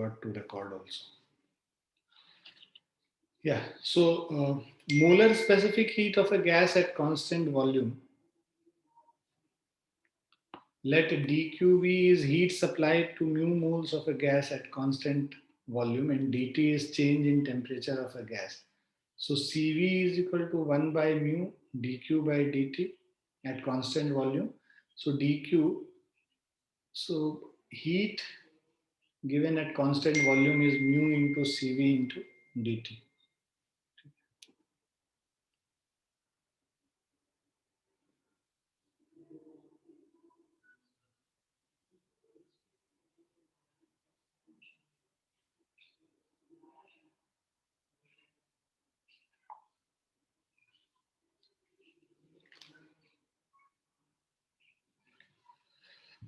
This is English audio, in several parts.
forgot to record also. Yeah, so molar specific heat of a gas at constant volume. Let dQV is heat supplied to mu moles of a gas at constant volume, and dt is change in temperature of a gas. So Cv is equal to 1 by mu dq by dt at constant volume. So dq, so heat given at constant volume is mu into Cv into dt.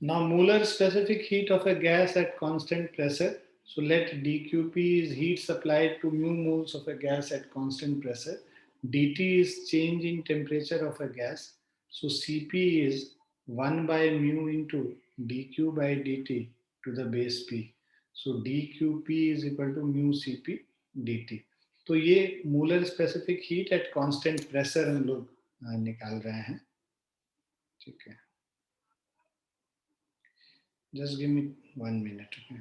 Now molar specific heat of a gas at constant pressure. So let dQp is heat supplied to mu moles of a gas at constant pressure. dt is change in temperature of a gas. So Cp is 1 by mu into dq by dt to the base p. So dQp is equal to mu Cp dt. तो ये molar specific heat at constant pressure हम लोग निकाल रहे हैं. ठीक है. Just give me 1 minute. Okay.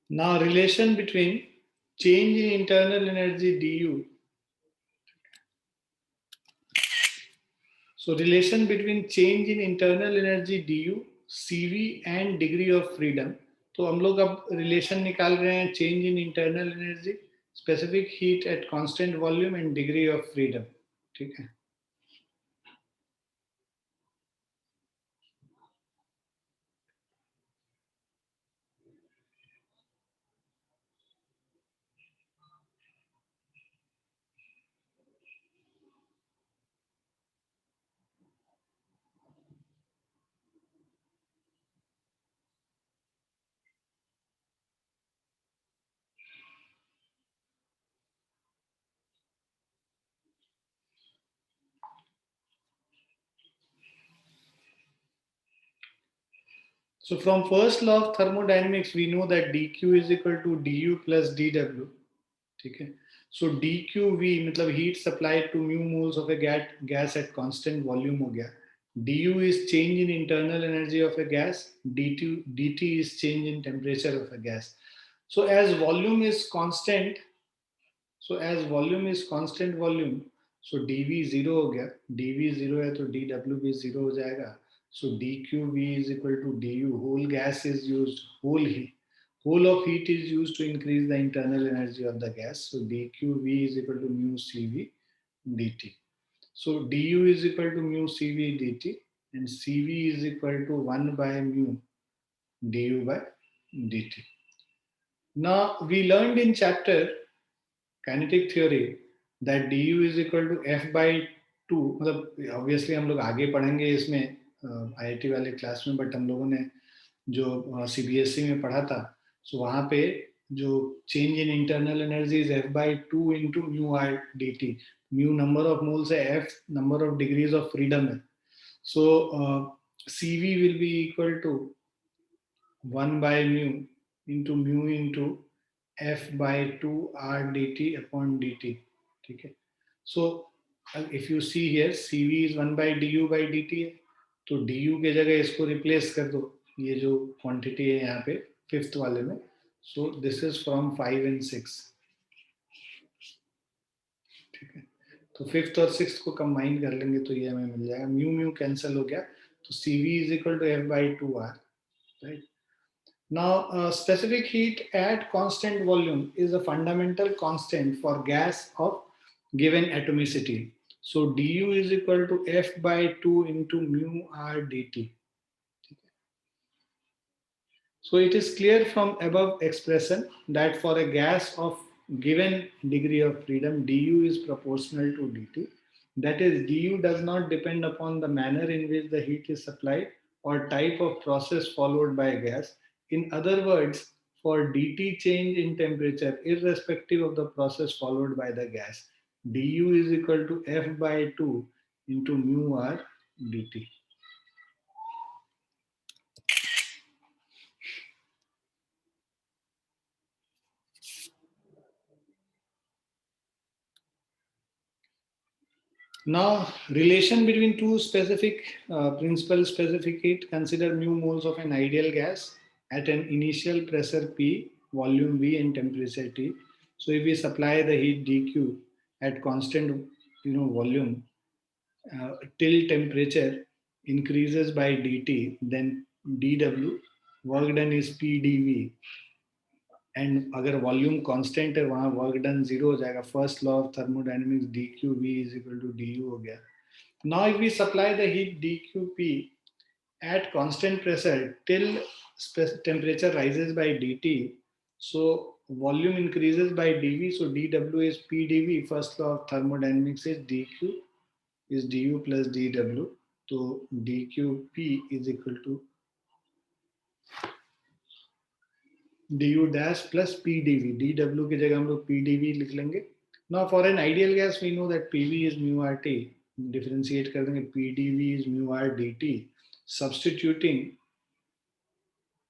Now relation between change in internal energy du. So relation between change in internal energy du, Cv and degree of freedom. तो हम लोग अब रिलेशन निकाल रहे हैं change in internal energy, specific heat at constant volume and degree of freedom. ठीक है. So from first law of thermodynamics, we know that dq is equal to du plus dw. ठीक है. So dqv मतलब heat supplied to mu moles of a gas at constant volume हो गया. du is change in internal energy of a gas. dt is change in temperature of a gas. So as volume is constant, volume, so dv zero हो गया. dv zero है तो dw भी zero हो जाएगा. So dqv is equal to du. Whole gas is used, whole of heat is used to increase the internal energy of the gas. So dqv is equal to mu Cv dt. So du is equal to mu Cv dt and Cv is equal to 1 by mu du by dt. Now we learned in chapter kinetic theory that du is equal to f by 2. मतलब obviously हम लोग आगे पढ़ेंगे इसमें IIT वाले class में, but हम लोगों ने जो CBSE में पढ़ा था, सो वहाँ पे जो change in internal energy is f by 2 into mu r dt. mu number of moles है, f number of degrees of freedom है. So Cv will be equal to 1 by mu into f by 2 r dt upon dt. ठीक है. So if you see here, Cv is 1 by du by dt. तो du के जगह इसको replace कर दो, ये जो क्वांटिटी है यहाँ पे फिफ्थ वाले में, so this is from 5 and 6, ठीक है। तो फिफ्थ और सिक्स को कंबाइन कर लेंगे तो ये हमें मिल जाएगा, म्यू म्यू कैंसिल हो गया, तो CV is equal to F/2R, right? Now, specific heat at constant volume is a fundamental constant for gas of given atomicity. So du is equal to F/2 into mu R dt. So it is clear from above expression that for a gas of given degree of freedom, du is proportional to dt. That is, du does not depend upon the manner in which the heat is supplied or type of process followed by a gas. In other words, for dt change in temperature, irrespective of the process followed by the gas, du is equal to F/2 into mu R dt. Now, relation between two specific principal specific heat. Consider mu moles of an ideal gas at an initial pressure P, volume V, and temperature T. So, if we supply the heat dq at constant, volume till temperature increases by dt, then dw work done is pdv, and अगर volume constant है वहां work done zero हो जाएगा, first law of thermodynamics dqv is equal to du हो गया. Now if we supply the heat dqp at constant pressure till temperature rises by dt, so volume increases by dv, so dw is pdv. First law of thermodynamics is dq is du plus dw, so dqp is equal to du dash plus pdv. dw की जगह हम लोग pdv लिख लेंगे. Now for an ideal gas we know that pv is mu RT, differentiate कर देंगे, pdv is mu R dt, substituting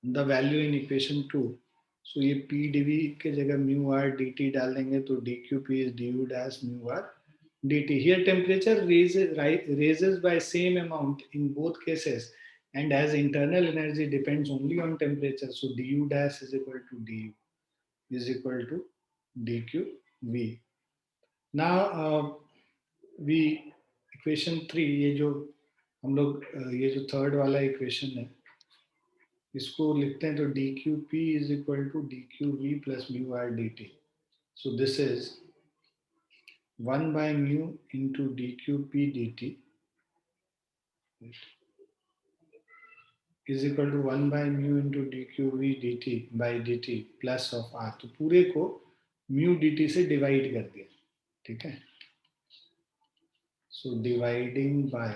the value in equation 2. So ये pdv के जगह mu R dt डाल देंगे तो dqp is du dash mu R dt. Here temperature raises by same amount in both cases, and as internal energy depends only on temperature, so du dash is equal to du is equal to dqv. Now we equation 3, ये जो हम लोग ये जो third वाला equation है इसको लिखते हैं तो dqp is equal to dqv plus mu R dt. So this is 1 by mu into dqp dt is equal to 1 by mu into dqv dt by dt plus of R. तो पूरे को mu dt से divide कर दिया, ठीक है. So dividing by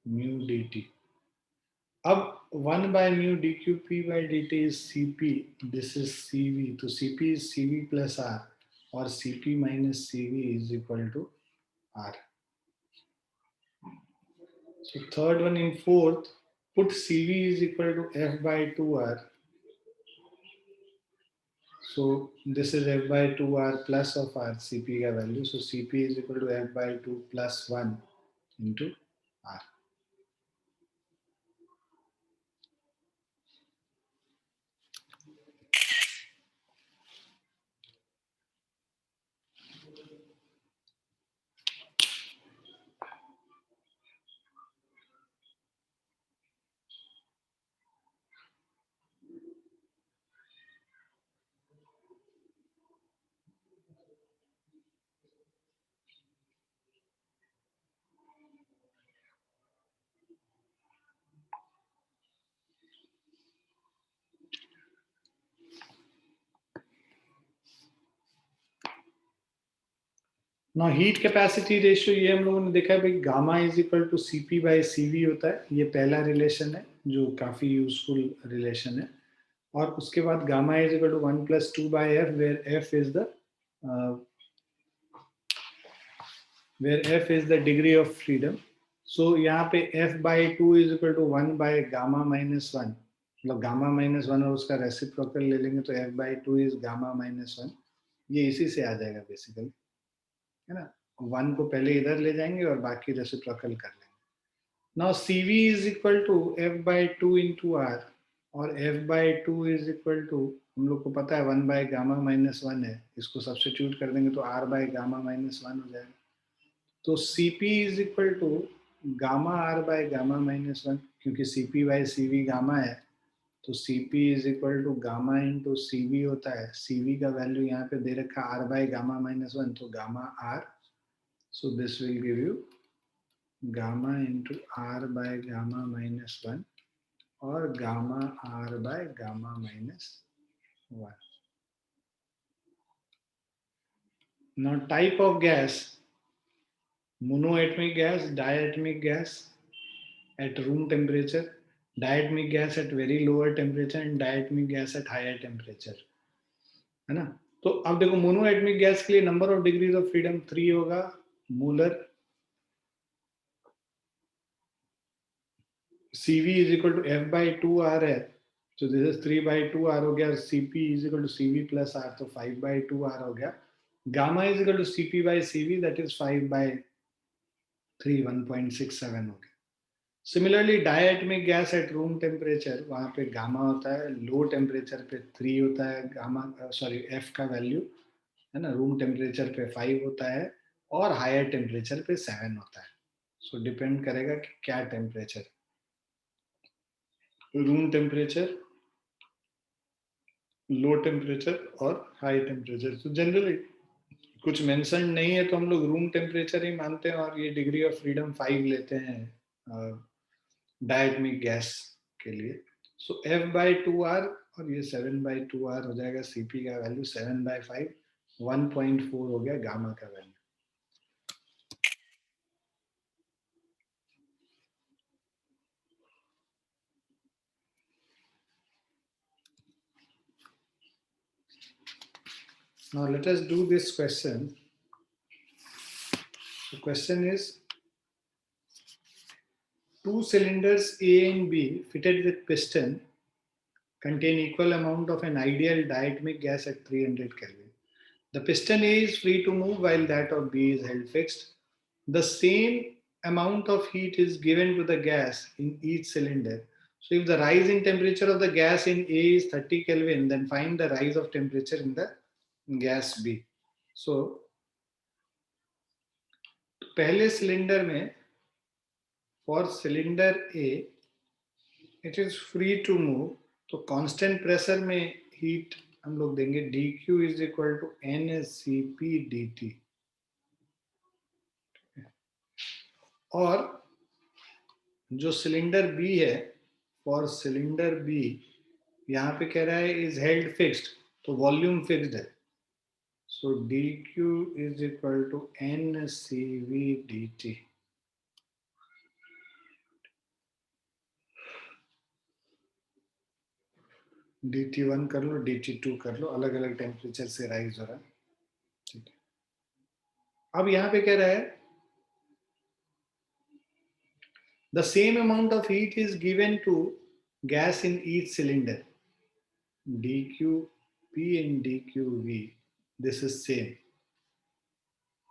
mu dt. अब 1 by mu dqp by dt is cp, this is cv, तो cp is cv plus r, और cp minus cv is equal to r. So third one in fourth, put cv is equal to F/2r. So this is F/2r plus of r, cp का value, so cp is equal to F/2 plus 1 into r. ना heat capacity ratio ये हम लोगों ने देखा है भाई, gamma is equal to CP by CV होता है, ये पहला रिलेशन है जो काफी यूजफुल रिलेशन है. और उसके बाद gamma is equal to 1 plus 2 by F, where F is the degree of freedom. So यहाँ पे F/2 is equal to 1 by gamma minus 1, मतलब गामा माइनस 1 और उसका रेसिप्रोकल ले लेंगे तो F/2 इज गामा माइनस 1. ये इसी से आ जाएगा बेसिकली, है ना. 1 को पहले इधर ले जाएंगे और बाकी रेसिप्रोकल कर लेंगे. Now CV is equal to F by two into R, और F by two is equal to, हम लोग को पता है 1 बाई गामा माइनस वन है, इसको सब्सटीट्यूट कर देंगे तो R by gamma minus one हो जाएगा। तो CP is equal to gamma R by gamma minus one, क्योंकि CP बाई CV गामा है, तो CP is equal to gamma into CV होता है। CV का वैल्यू यहाँ पे दे रखा है R by gamma minus one, तो gamma R, so this will give you gamma into R by gamma minus one और gamma R by gamma minus one. Now type of gas: monoatomic gas, diatomic gas at room temperature, diatomic gas at very lower temperature and diatomic gas at higher temperature, है ना। तो अब देखो monoatomic gas के लिए number of degrees of freedom 3 होगा molar, CV is equal to F by two R है, तो this is 3 by two R हो गया, CP is equal to CV plus R, तो 5 बाई टू आर हो गया। Gamma is equal to CP by CV, that is 5 by 3, 1.67 हो गया। Similarly diatomic gas at room temperature, वहां पे gamma होता है, लो टेम्परेचर पे 3 होता है गामा, सॉरी F का वैल्यू, है ना, रूम टेम्परेचर पे 5 होता है और हायर टेम्परेचर पे 7 होता है। सो डिपेंड करेगा कि क्या temperature, room temperature, low temperature और हाई टेम्परेचर। तो जनरली कुछ मेंशन नहीं है तो हम लोग रूम टेम्परेचर ही मानते हैं और ये डिग्री ऑफ फ्रीडम 5 लेते हैं डायटमिक गैस के लिए। सो F बाई टू आर और ये 7 बाई टू आर हो जाएगा। CP का वैल्यू 7 बाई 5, 1.4 हो गया गामा का value. Now let us do this question. The question is, two cylinders A and B fitted with piston contain equal amount of an ideal diatomic gas at 300 Kelvin. The piston A is free to move while that of B is held fixed. The same amount of heat is given to the gas in each cylinder. So if the rise in temperature of the gas in A is 30 Kelvin, then find the rise of temperature in the gas B. So पहले cylinder में for cylinder A it is free to move, तो constant pressure में heat हम लोग देंगे dq is equal to NCP dt। और जो cylinder B है, फॉर सिलेंडर बी यहाँ पे कह रहा है इज हेल्ड फिक्स्ड, तो वॉल्यूम फिक्स्ड है, so dq is equal to NCV dt। dt1 कर लो, dt2 कर लो, अलग अलग टेम्परेचर से राइज हो रहा है, ठीक है। अब यहाँ पे कह रहा है the same amount of heat is given to gas in each cylinder, dqp and dqv, this is same.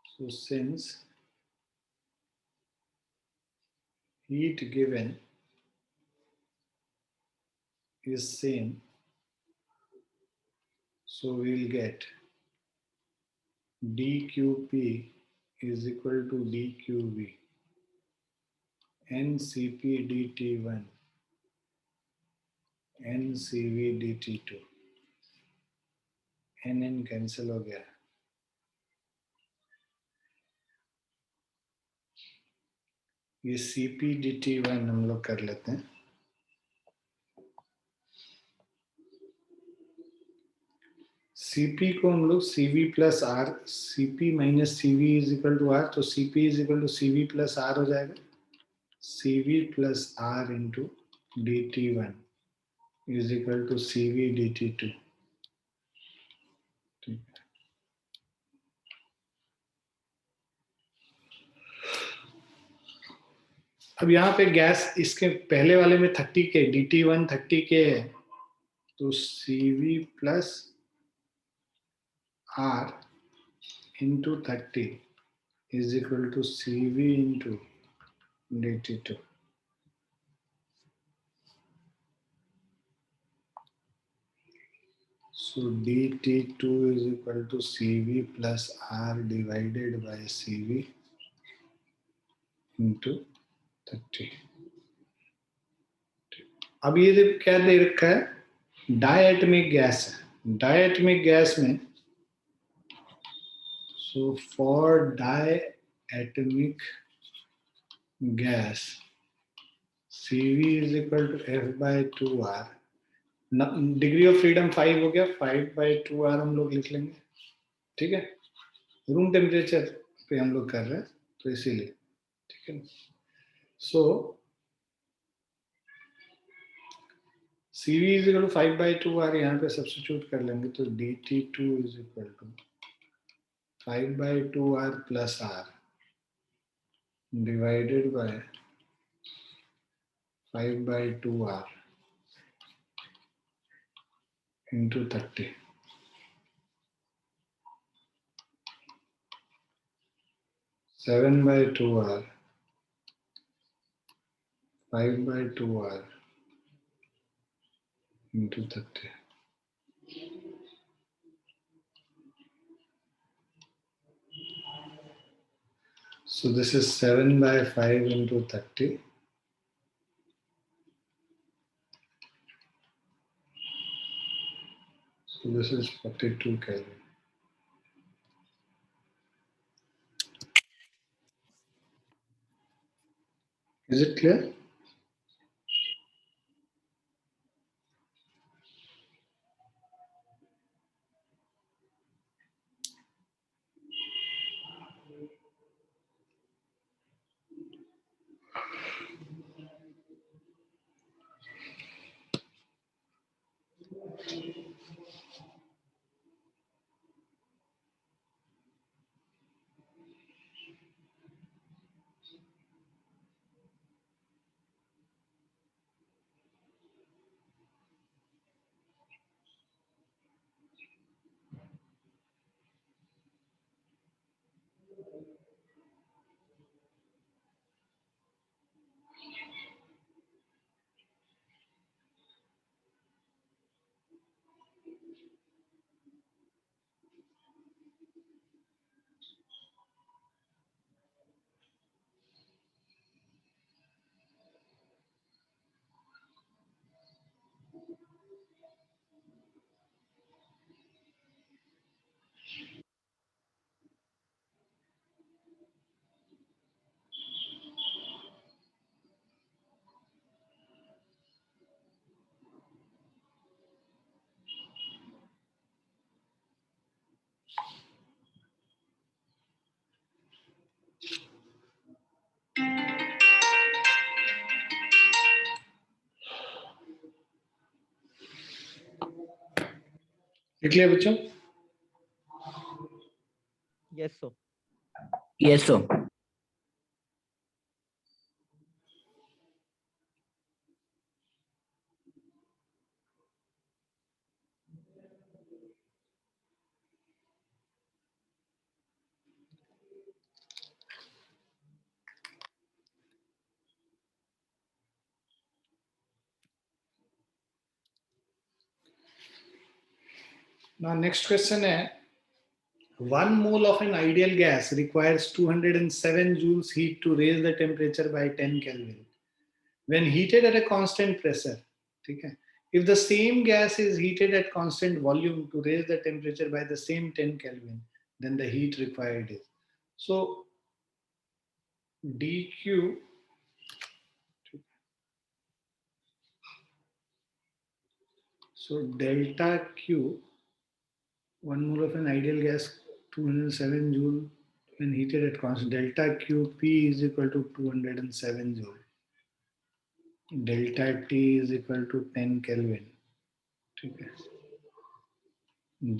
So since heat given is same, so we'll get dqp is equal to dqv, ncp dt1, ncv dt2, nn cancel हो गया। ये cp dt1 हम लोग कर लेते हैं। CP को हम लोग CV plus R, CP minus CV is equal to R, तो CP is equal to CV plus R हो जाएगा, CV plus R into dt1 is equal to CV dt2। अब यहाँ पे गैस इसके पहले वाले में 30 के, dt1 30 के है, तो CV plus R into 30 is equal to CV into dt2। So dt2 is equal to cv plus r divided by cv into 30. अब ये क्या दे रखा है, डायटमिक गैस है. डायटमिक गैस में so for diatomic gas cv is equal to f by 2r. Degree of freedom 5 हो गया, 5/2r हम लोग लिख लेंगे. ठीक है, रूम टेम्परेचर पे हम लोग कर रहे हैं तो इसीलिए. ठीक है, so cv is equal to 5/2r यहाँ पे सब्स्टिट्यूट कर लेंगे तो dt2 is equal to 5/2r plus r divided by 5/2r into 30. 7/2r 5/2r into 30. So this is 7/5 into 30. So this is 42 Kelvin. Is it clear? Clear, बच्चों? Yes, sir. Yes, sir. Now next question है, 1 mole of an ideal gas requires 207 joules heat to raise the temperature by 10 Kelvin when heated at a constant pressure. ठीक है, if the same gas is heated at constant volume to raise the temperature by the same 10 Kelvin, then the heat required is. So dq, so delta q, 1 mole of an ideal gas 207 joule when heated at constant, delta qp is equal to 207 joule. Delta T is equal to 10 Kelvin. ठीक है,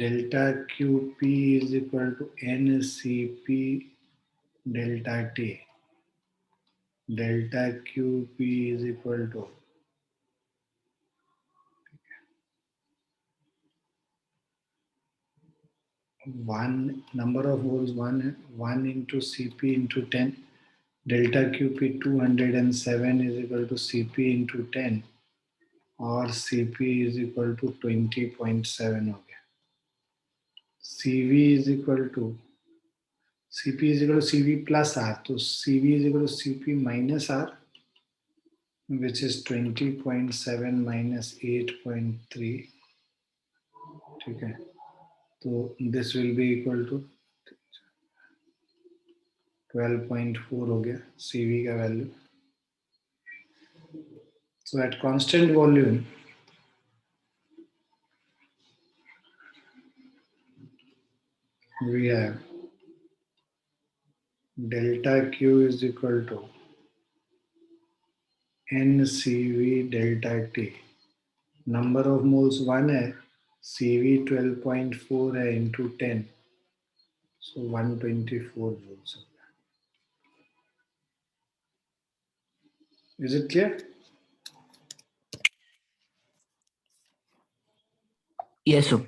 delta QP is equal to NCP delta T. Delta QP is equal to 1 number of moles 1 into CP into 10. Delta QP 207 is equal to CP into 10 और CP is equal to 20.7 हो गया. CV is equal to CP is equal to CV plus R. So CV is equal to CP minus R, which is 20.7 minus 8.3. ठीक है, तो this will be equal to 12.4 हो गया CV का value. So at constant volume, we have delta Q is equal to NCV delta T. Number of moles 1 है, CV 12.4 है into 10, so 124 joules. Is it clear? Yes, sir.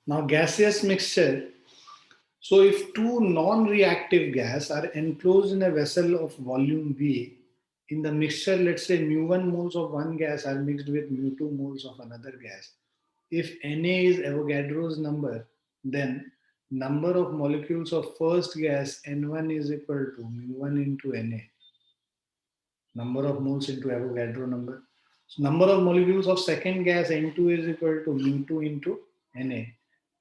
Now gaseous mixture. So if two non-reactive gas are enclosed in a vessel of volume V, in the mixture, let's say mu1 moles of one gas are mixed with mu2 moles of another gas. If Na is Avogadro's number, then number of molecules of first gas N1 is equal to mu1 into Na. Number of moles into Avogadro number. So number of molecules of second gas N2 is equal to mu2 into Na.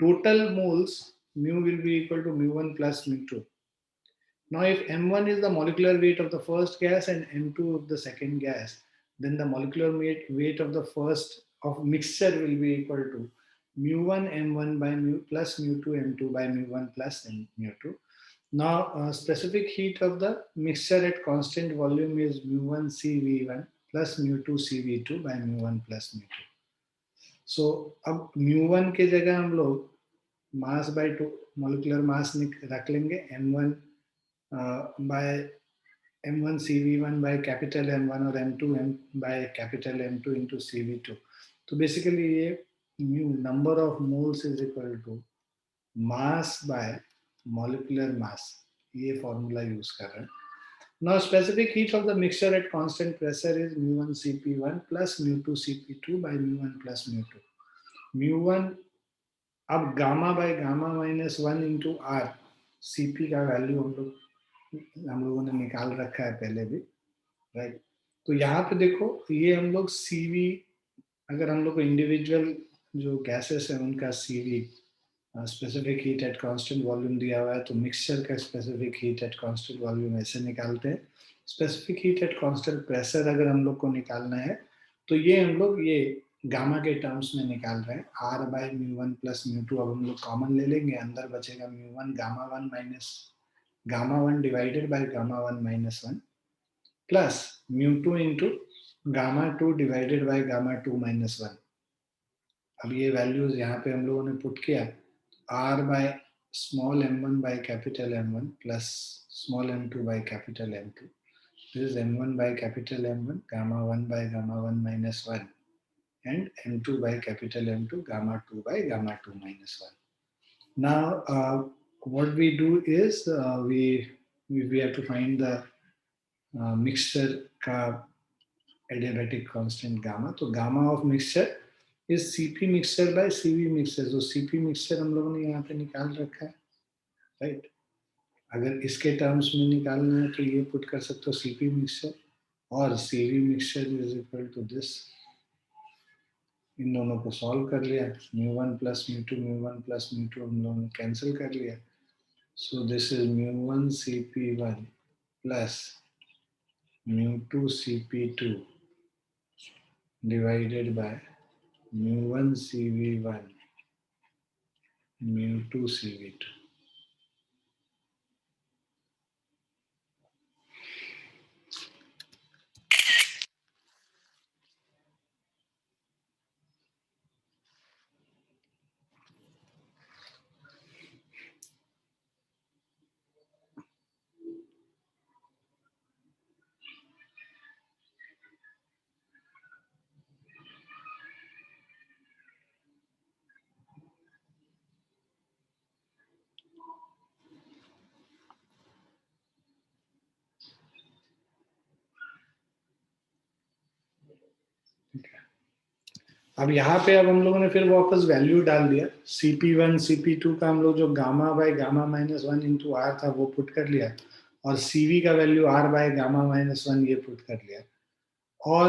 Total moles mu will be equal to mu1 plus mu2. Now if M1 is the molecular weight of the first gas and M2 of the second gas, then the molecular weight of the first of mixture will be equal to mu1 M1 by mu plus mu2 M2 by mu1 plus mu2. Now, specific heat of the mixture at constant volume is mu1 CV1 plus mu2 CV2 by mu1 plus mu2. So, अब mu1 के जगह हम लोग mass by 2 molecular mass रख लेंगे m1 by m1 CV1 by capital M1 और m2 by capital M2 into CV2. तो basically ये mu number of moles is equal to mass by molecular mass. ये formula use कर रहे हैं. Now specific heat of the mixture at constant pressure is mu1 Cp1 plus mu2 Cp2 by mu1 plus mu2. mu1 अब gamma by gamma minus 1 into R CP का value हम लोगों ने निकाल रखा है पहले भी, राइट. तो यहाँ पे देखो ये हम लोग सीवी, अगर हम लोग को इंडिविजुअल जो गैसेस है उनका CV specific heat at constant volume दिया हुआ है, तो मिक्सचर का specific heat at constant volume ऐसे निकालते हैं. Specific heat at constant pressure अगर हम लोग को निकालना है तो ये हम लोग ये गामा के टर्म्स में निकाल रहे हैं, R by mu one plus mu two. अब हम लोग कॉमन ले लेंगे, अंदर बचेगा mu one gamma one minus gamma one divided by gamma one minus 1 plus mu two into gamma two divided by gamma two minus 1. अब ये वैल्यूज यहाँ पे हम लोगों ने पुट किया, r by small m1 by capital M1 plus small m2 by capital M2. This is m1 by capital M1, gamma 1 by gamma 1 minus 1 and m2 by capital M2, gamma 2 by gamma 2 minus 1. Now, what we do is we have to find the mixture का adiabatic constant gamma. तो gamma of mixture is Cp mixture by Cv mixture. तो Cp mixture हम लोगों ने यहाँ पे निकाल रखा है, राइट? अगर इसके टर्म्स में निकालना है तो ये पुट कर सकते हो Cp mixture और Cv mixture is equal to this. इन दोनों को सॉल्व कर लिया, mu1 plus mu2 हम लोगों ने कैंसिल कर लिया. So this is mu1 Cp1 plus mu2 Cp2 divided by mu1 Cv1 mu2 Cv2. अब यहाँ पे अब हम लोगों ने फिर वापस वैल्यू डाल दिया. Cp1 Cp2 का हम लोग जो gamma by gamma minus 1 into R था वो पुट कर लिया और Cv का value r by gamma minus 1 ये पुट कर लिया और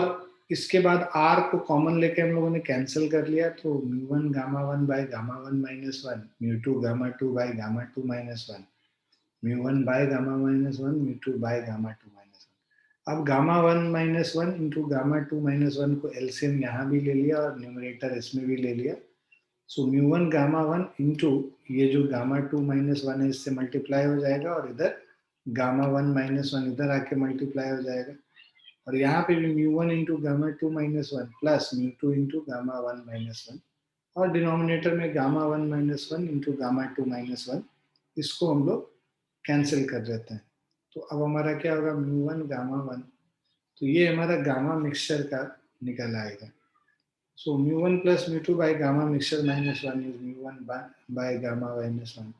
इसके बाद r को कॉमन लेके हम लोगों ने कैंसिल कर लिया. तो mu1 gamma 1 by gamma 1 minus 1, mu2 gamma 2 by gamma 2 minus 1, mu1 bye gamma minus 1, mu2 by gamma 2 minus 1. अब gamma 1 minus 1 into gamma 2 minus 1 को एलसीएम यहाँ भी ले लिया और न्यूमरेटर इसमें भी ले लिया. सो mu1 गामा 1 इंटू ये जो गामा 2 माइनस 1 है इससे मल्टीप्लाई हो जाएगा और इधर गामा 1 माइनस 1 इधर आके मल्टीप्लाई हो जाएगा और यहाँ पे भी mu1 into gamma 2 minus 1 plus mu2 into gamma 1 minus 1 और डिनोमिनेटर में gamma 1 minus 1 into gamma 2 minus 1 इसको हम लोग कैंसिल कर देते हैं. तो अब हमारा क्या होगा, mu1 गामा 1. तो ये हमारा गामा मिक्सचर का निकल आएगा. सो mu1 plus mu2 by gamma mixture minus 1 is mu1 by gamma minus 1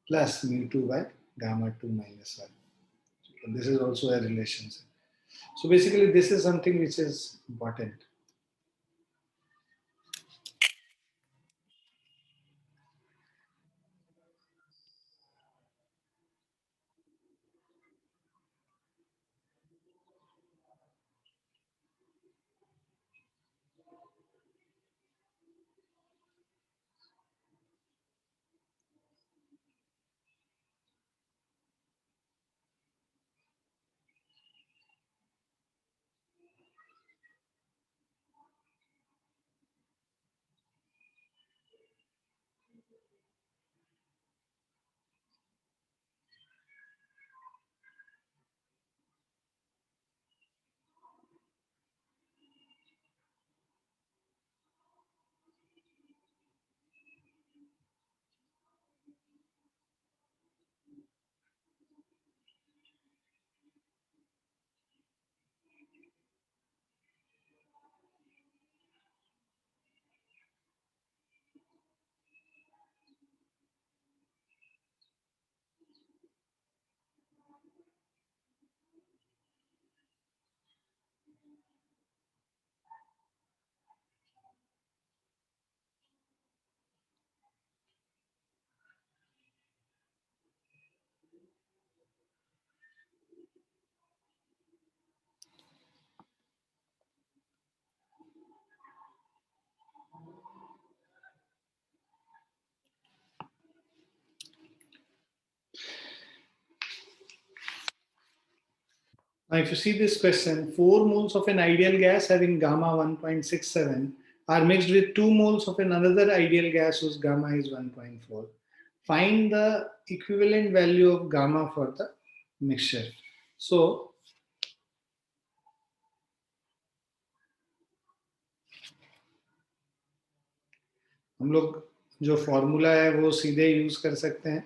plus mu2 by gamma 2 minus 1. So this is also a relationship. So basically this is something which is important. Now if you see this question, 4 moles of an ideal gas having gamma 1.67 are mixed with 2 moles of another ideal gas whose gamma is 1.4. Find the equivalent value of gamma for the mixture. So हम लोग जो formula है वो सीधे use कर सकते हैं.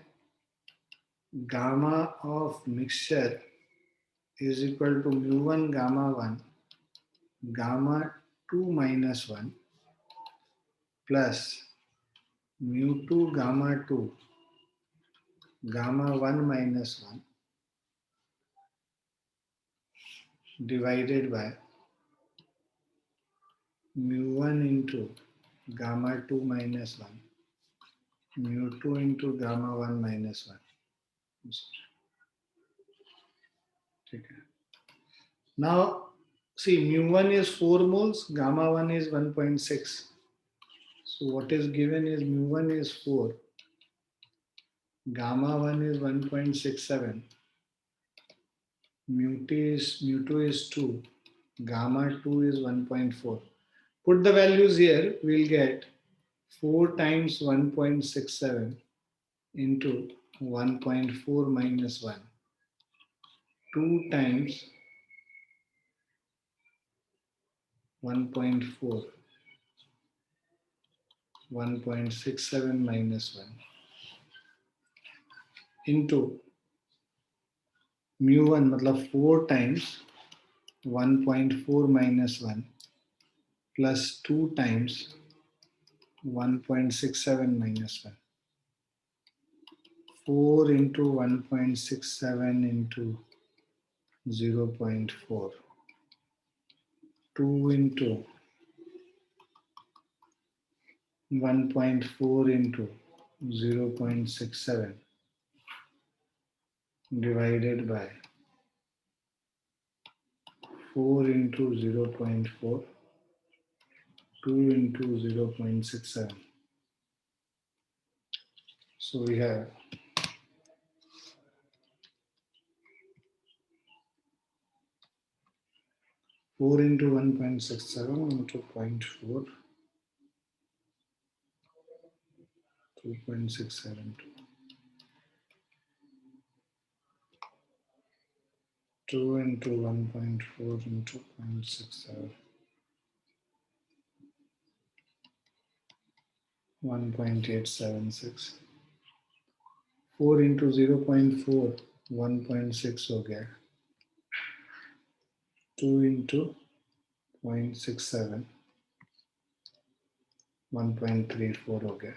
Gamma of mixture is equal to mu1 gamma 1 gamma 2 minus 1 plus mu2 gamma 2 gamma 1 minus 1 divided by mu1 into gamma 2 minus 1 mu2 into gamma 1 minus 1. Okay. Now see, mu1 is 4 moles, gamma 1 is 1.6. So what is given is mu1 is 4, gamma 1 is 1.67, mu2 is 2, gamma 2 is 1.4. Put the values here, we'll get 4 times 1.67 into 1.4 minus 1, 2 times 1.4, 1.67 minus 1 into mu1 मतलब 4 times 1.4 minus 1 plus 2 times 1.67 minus 1. 4 into 1.67 into 0.4. 2 into 1.4 into 0.67 divided by 4 into 0.4, 2 into 0.67. So we have 4 into 1.67 into 0.4, 2.672. 2 into 1.4 into 0.67. 1.876. 4 into 0.4, 1.6 हो गया. 2 into 0.67, 1.34 हो गया.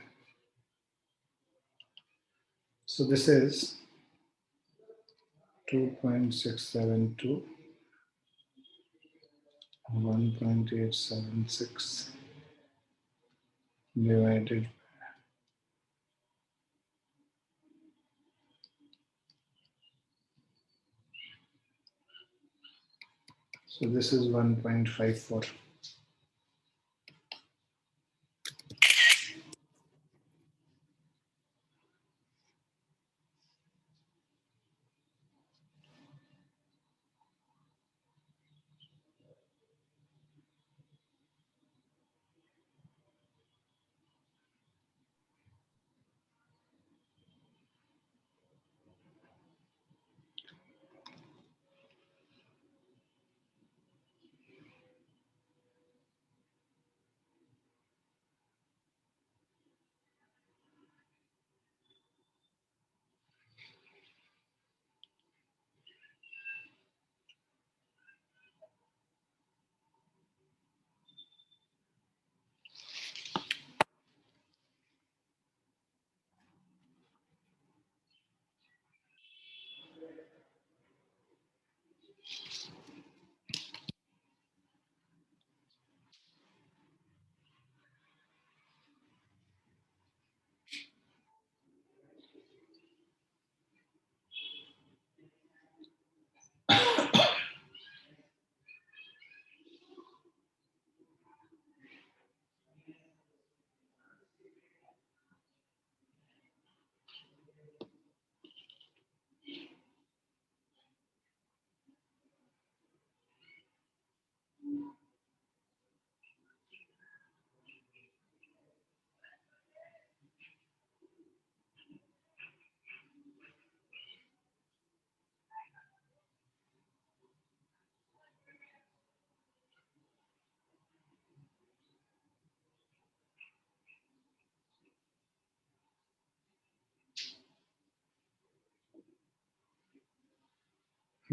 So this is 2.672, 1.876 divided. So this is 1.54.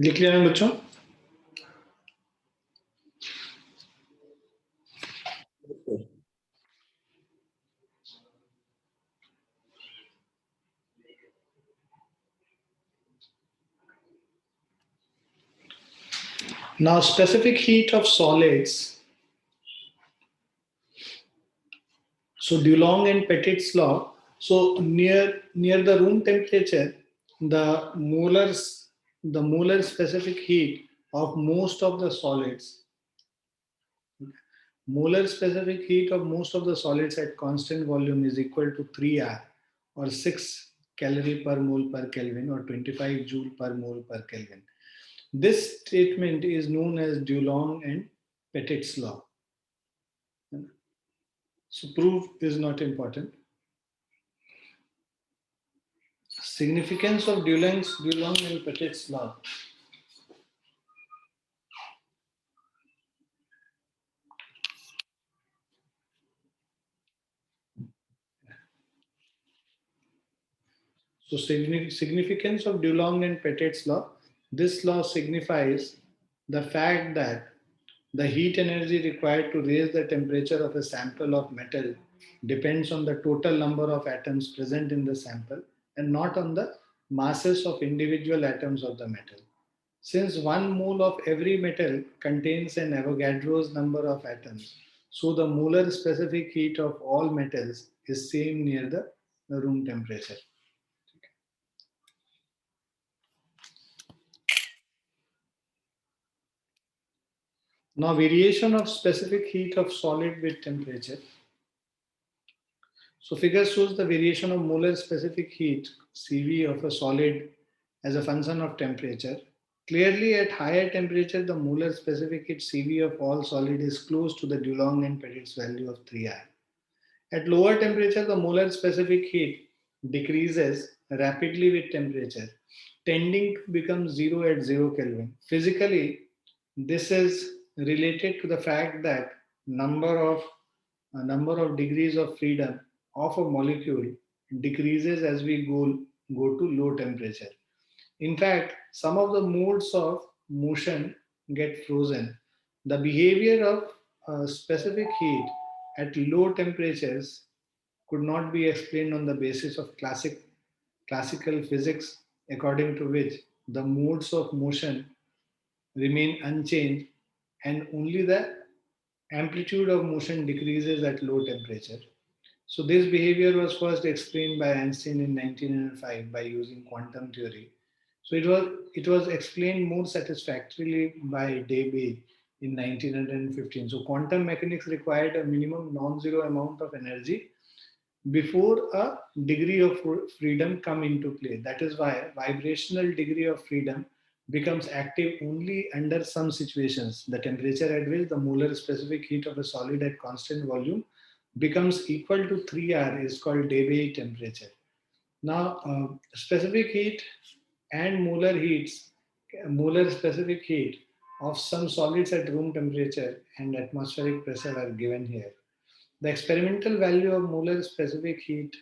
लिख लिया ना बच्चों? Now specific heat of solids. So Dulong and Petit's law. So near the room temperature, the molar specific heat of most of the solids, molar specific heat of most of the solids at constant volume is equal to 3R, or 6 calorie per mole per Kelvin, or 25 joule per mole per Kelvin. This statement is known as Dulong and Petit's law. So proof is not important. Significance of Dulong and Petit's law. So significance of Dulong and Petit's law. This law signifies the fact that the heat energy required to raise the temperature of a sample of metal depends on the total number of atoms present in the sample and not on the masses of individual atoms of the metal. Since 1 mole of every metal contains an Avogadro's number of atoms, so the molar specific heat of all metals is same near the room temperature. Now variation of specific heat of solid with temperature. So figure shows the variation of molar specific heat Cv of a solid as a function of temperature. Clearly at higher temperature, the molar specific heat Cv of all solid is close to the Dulong and Petit's value of 3R. At lower temperature, the molar specific heat decreases rapidly with temperature, tending to become zero at 0 Kelvin. Physically, this is related to the fact that number of number of degrees of freedom of a molecule decreases as we go to low temperature. In fact, some of the modes of motion get frozen. The behavior of specific heat at low temperatures could not be explained on the basis of classical physics, according to which the modes of motion remain unchanged and only the amplitude of motion decreases at low temperature. So this behavior was first explained by Einstein in 1905 by using quantum theory. So it was explained more satisfactorily by Debye in 1915. So quantum mechanics required a minimum non-zero amount of energy before a degree of freedom come into play. That is why vibrational degree of freedom becomes active only under some situations. The temperature at which the molar specific heat of a solid at constant volume becomes equal to 3R is called Debye temperature. Now, specific heat and molar specific heat of some solids at room temperature and atmospheric pressure are given here. The experimental value of molar specific heat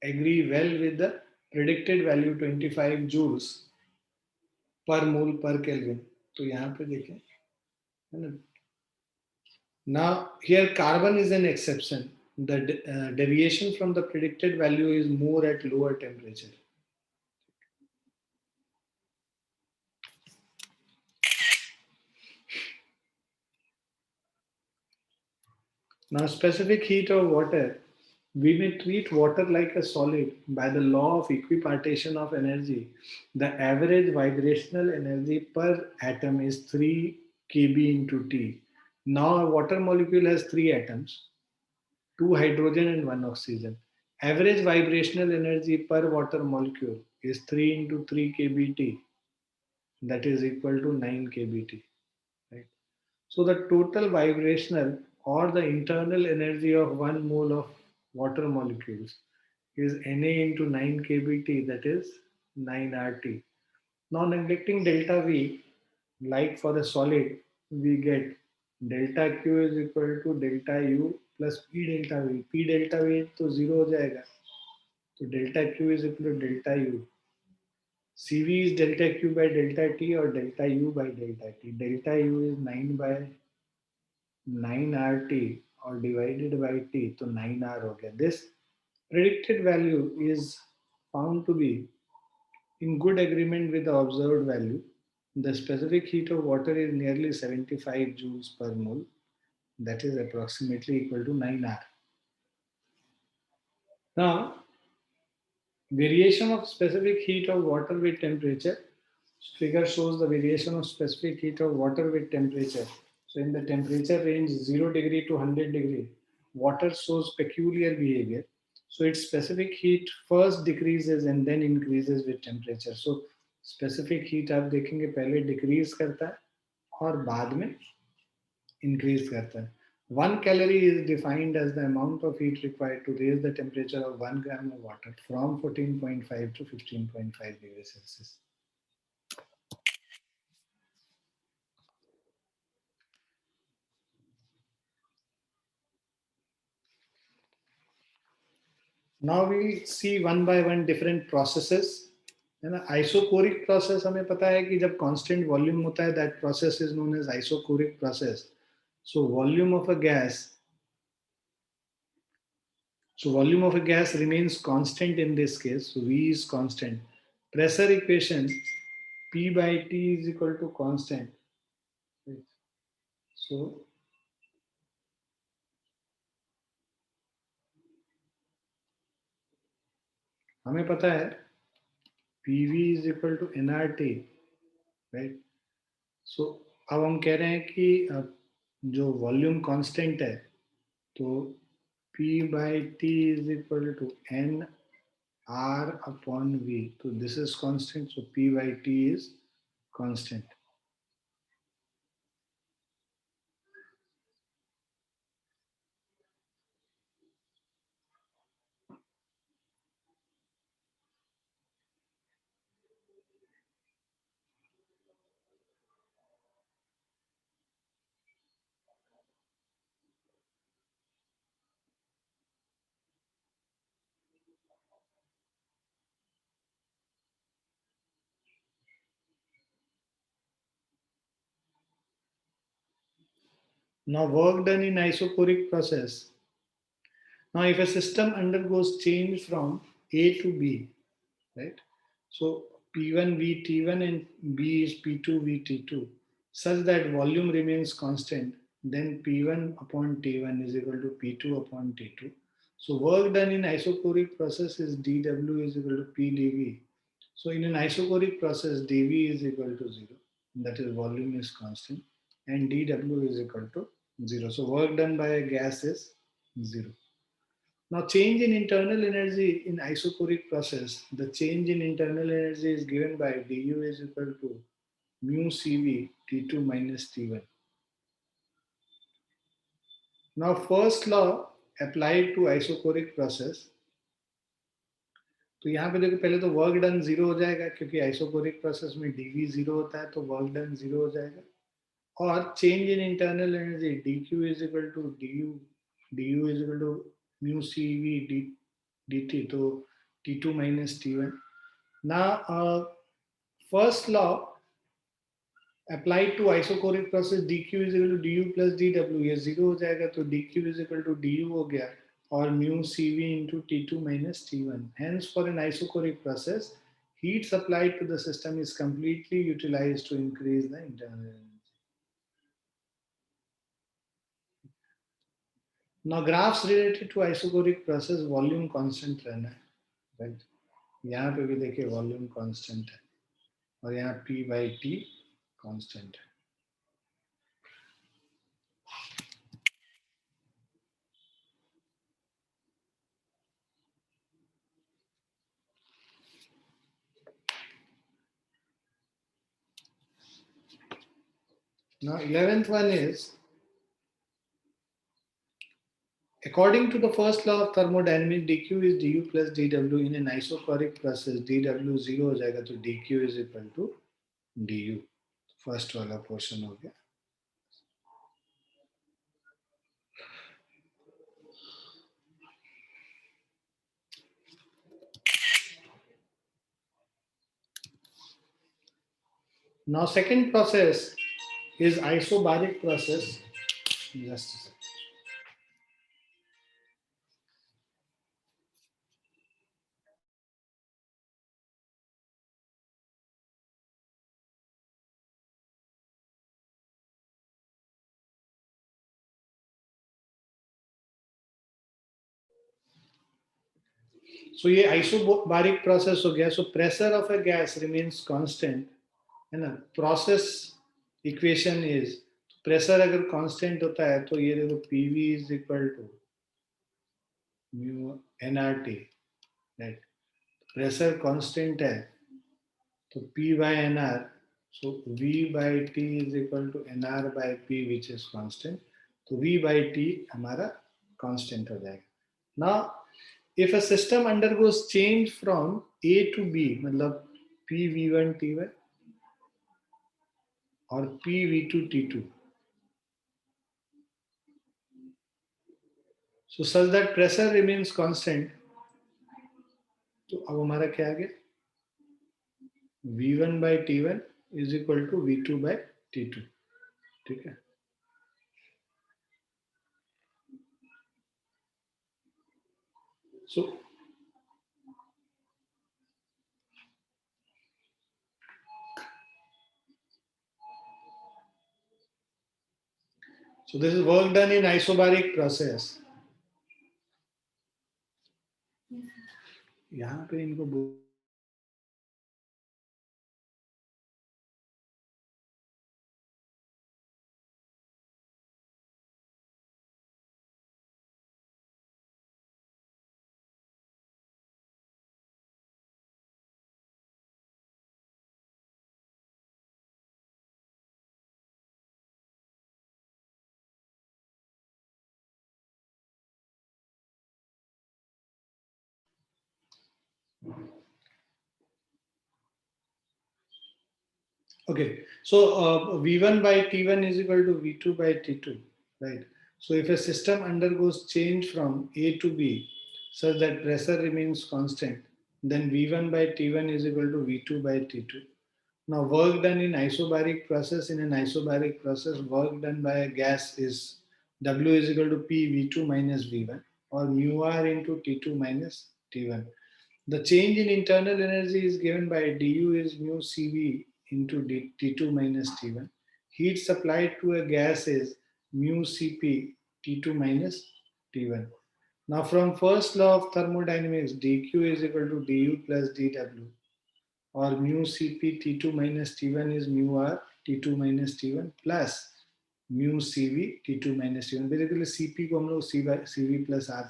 agree well with the predicted value 25 joules per mole per Kelvin. तो यहाँ पे देखें है ना. Now here carbon is an exception. The deviation from the predicted value is more at lower temperature. Now specific heat of water. We may treat water like a solid by the law of equipartition of energy. The average vibrational energy per atom is 3 kb into T. Now a water molecule has 3 atoms, 2 hydrogen and 1 oxygen. Average vibrational energy per water molecule is 3 into 3 kBT, that is equal to 9 kBT. Right? So the total vibrational or the internal energy of 1 mole of water molecules is Na into 9 kBT, that is 9 RT. Now neglecting delta V, like for the solid, we get delta Q is equal to delta U plus P delta V. P delta V तो zero हो जाएगा. So delta Q is equal to delta U. CV is delta Q by delta T or delta U by delta T. Delta U is 9 by 9 RT or divided by T, तो 9R हो गया. This predicted value is found to be in good agreement with the observed value. the specific heat of water is nearly 75 joules per mole. That is approximately equal to 9 R. Now, variation of specific heat of water with temperature. Figure shows the variation of specific heat of water with temperature. So in the temperature range 0 degree to 100 degree, water shows peculiar behavior. So its specific heat first decreases and then increases with temperature. So specific heat आप देखेंगे पहले decrease करता है और बाद में increase करता है. 1 calorie is defined as the amount of heat required to raise the temperature of 1 gram of water from 14.5 to 15.5 degrees Celsius. Now we see one by one different processes. है ना, isochoric process हमें पता है कि जब constant volume होता है that process is known as isochoric process. So volume of a gas remains constant in this case. So V is constant. Pressure equation P by T is equal to constant. So हमें पता है PV is equal to nRT, right? So अब हम कह रहे हैं कि जो वॉल्यूम कांस्टेंट है तो P by T is equal to N R upon V. So this is constant. So P by T is constant. Now work done in isochoric process. Now if a system undergoes change from A to B, right? So P1 V T1 and B is P2 V T2 such that volume remains constant, then P1 upon T1 is equal to P2 upon T2. So work done in isochoric process is dW is equal to P dV. So in an isochoric process, dV is equal to 0, that is volume is constant, and dW is equal to 0. So work done by a gas is 0. Now change in internal energy in isochoric process, the change in internal energy is given by du is equal to mu Cv T2 minus T1. Now first law applied to isochoric process. तो यहाँ पे देखो पहले तो work done zero हो जाएगा क्योंकि isochoric process में dv जीरो होता है तो वर्क डन जीरो हो जाएगा. और change in internal energy dq is equal to du is equal to mu cv dt तो t2 minus t1. Now first law applied to isochoric process dq is equal to du plus dw. ये zero हो जाएगा तो dq is equal to du हो गया or mu Cv into T2 minus T1. Hence, for an isochoric process, heat supplied to the system is completely utilized to increase the internal energy. Now, graphs related to isochoric process, volume constant रहना है, right? यहाँ पे भी देखिए volume constant है और यहाँ P by T constant है. Now, 11th one is, according to the first law of thermodynamics, dq is du plus dw. In an isochoric process, dw 0 हो जाएगा तो dq is equal to du. First वाला portion हो गया. Now second process is isobaric process. Just a second. सो ये isobaric process हो गया. So pressure of a gas remains constant, है ना. प्रोसेस इक्वेशन इज, प्रेशर अगर कांस्टेंट होता है तो ये देखो PV is equal to mu NRT, right. Pressure constant है तो P by NR, so V by T is equal to NR by P, which is constant. तो V by T हमारा constant हो जाएगा. Now, if a system undergoes change from A to B, मतलब P V1 T1 और P V2 T2, so such that pressure remains constant, तो अब हमारा क्या आ गया? V1 by T1 is equal to V2 by T2. ठीक है. So this is work done in isobaric process. यहाँ पे इनको okay, so V1 by T1 is equal to V2 by T2, right? So if a system undergoes change from A to B such that pressure remains constant, then V1 by T1 is equal to V2 by T2. Now work done in isobaric process, in an isobaric process, work done by a gas is W is equal to P V2 minus V1 or mu R into T2 minus T1. The change in internal energy is given by du is mu Cv into T2 minus T1. Heat supplied to a gas is mu Cp T2 minus T1. Now from first law of thermodynamics, dq is equal to du plus dw, or mu Cp T2 minus T1 is mu R T2 minus T1 plus mu Cv T2 minus T1. Basically Cp को हम लोग Cv plus R.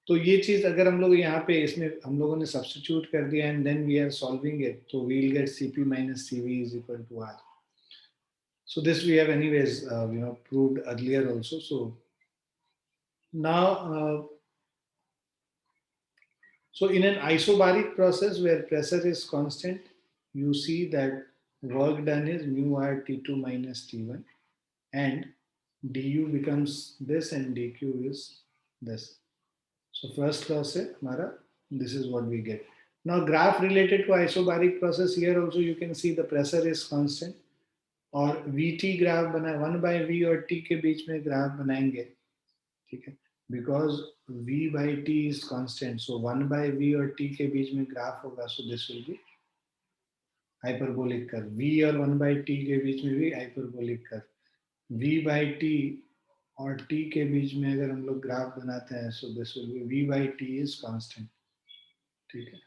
तो ये चीज अगर हम लोग यहाँ पे इसमें हम लोगों ने सब्स्टिट्यूट कर दिया and then we are solving it, तो we will get Cp minus Cv is equal to R. So this we have anyways proved earlier also. So now so in an isobaric process where pressure is constant, you see that work done is mu R T2 minus T1 and du becomes this and dq is this. So first law से हमारा this is what we get. Now graph related to isobaric process, here also you can see the pressure is constant और Vt graph बना 1 by V और T के बीच में graph बनाएंगे, ठीक है, because V by T is constant, so 1 by V और T के बीच में ग्राफ होगा, so this will be hyperbolic curve. V और 1 by T के बीच में भी hyperbolic curve. V by T और T के बीच में अगर हम लोग ग्राफ बनाते हैं, so this will be V by T is constant. ठीक है.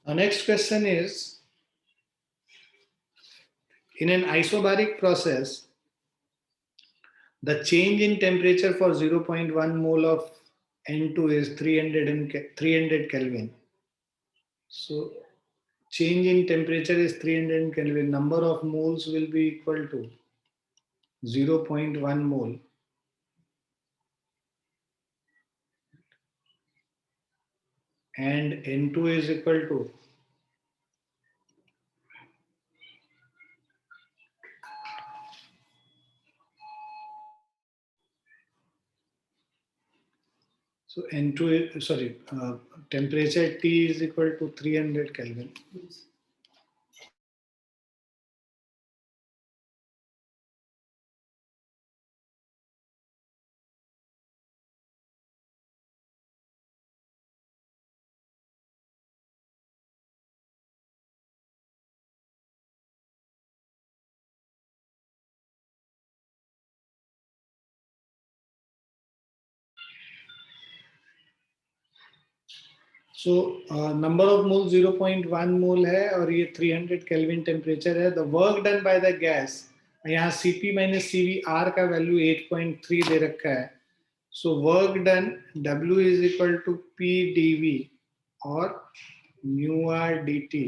Our next question is, in an isobaric process, the change in temperature for 0.1 mole of N2 is 300 Kelvin. So change in temperature is 300 Kelvin. Number of moles will be equal to 0.1 mole. And N2 is equal to so N2 is, sorry, temperature T is equal to 300 Kelvin. So number of mole 0.1 mole है और ये 300 kelvin temperature है. The work done by the gas, यहाँ Cp minus Cv R का value 8.3 दे रखा है. So work done W is equal to P dV और म्यू R dt.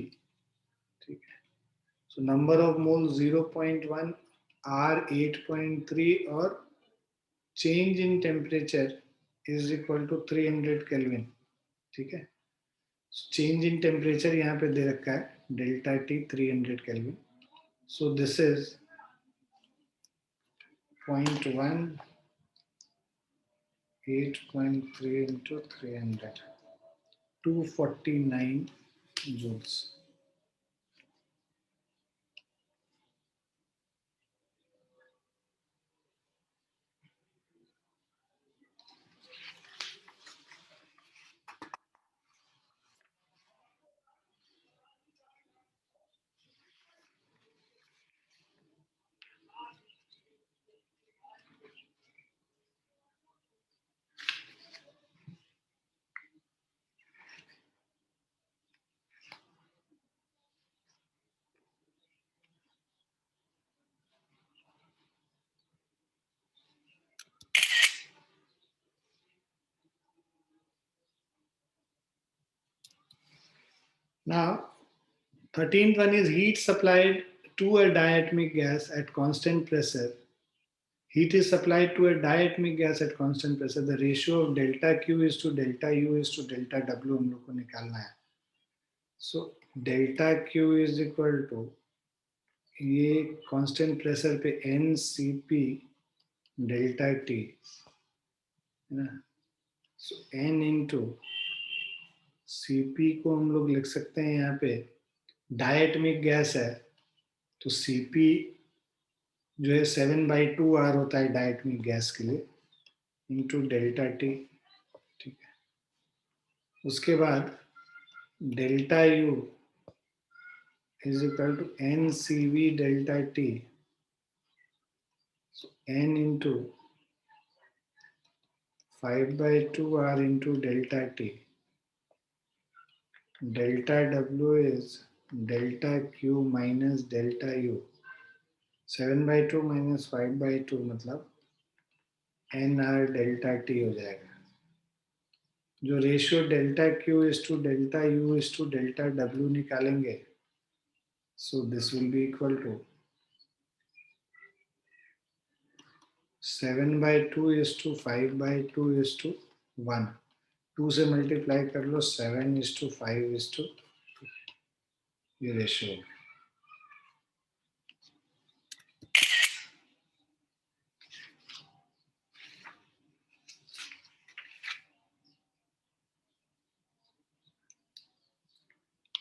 ठीक है. So number of mole 0.1, R 8.3 और change in temperature is equal to 300 kelvin. ठीक है. चेंज इन टेम्परेचर यहाँ पे दे रखा है delta T 300 kelvin. So this is 0.1 8.3 into 300 249 joules. Now, 13th one is heat supplied to a diatomic gas at constant pressure. Heat is supplied to a diatomic gas at constant pressure. The ratio of delta Q is to delta U is to delta W हम लोग को निकालना है. So delta Q is equal to ये constant pressure पे NCP delta T है ना. So N into Cp को हम लोग लिख सकते हैं यहाँ पे डायटमिक गैस है तो Cp जो है 7/2 R होता है डायटमिक गैस के लिए इंटू डेल्टा टी. ठीक है. उसके बाद delta U is equal to NCV delta T. So N into 5/2 R into delta T. Delta W is delta Q minus delta U. 7/2 minus 5/2 मतलब NR डेल्टा T हो जाएगा. जो ratio delta Q is to delta U is to delta W निकालेंगे. So this will be equal to 7/2 is to 5/2 is to 1. 2 से multiply कर लो 7 is to 5 is to 2. ये ratio.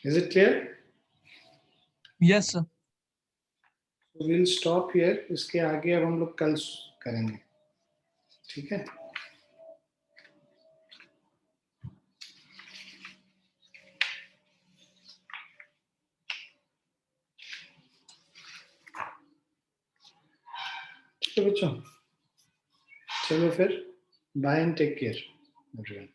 Is it clear? Yes, sir. So we'll stop here. इसके आगे अब हम लोग कल करेंगे. ठीक है. तो बच्चों चलो फिर bye and take care everyone.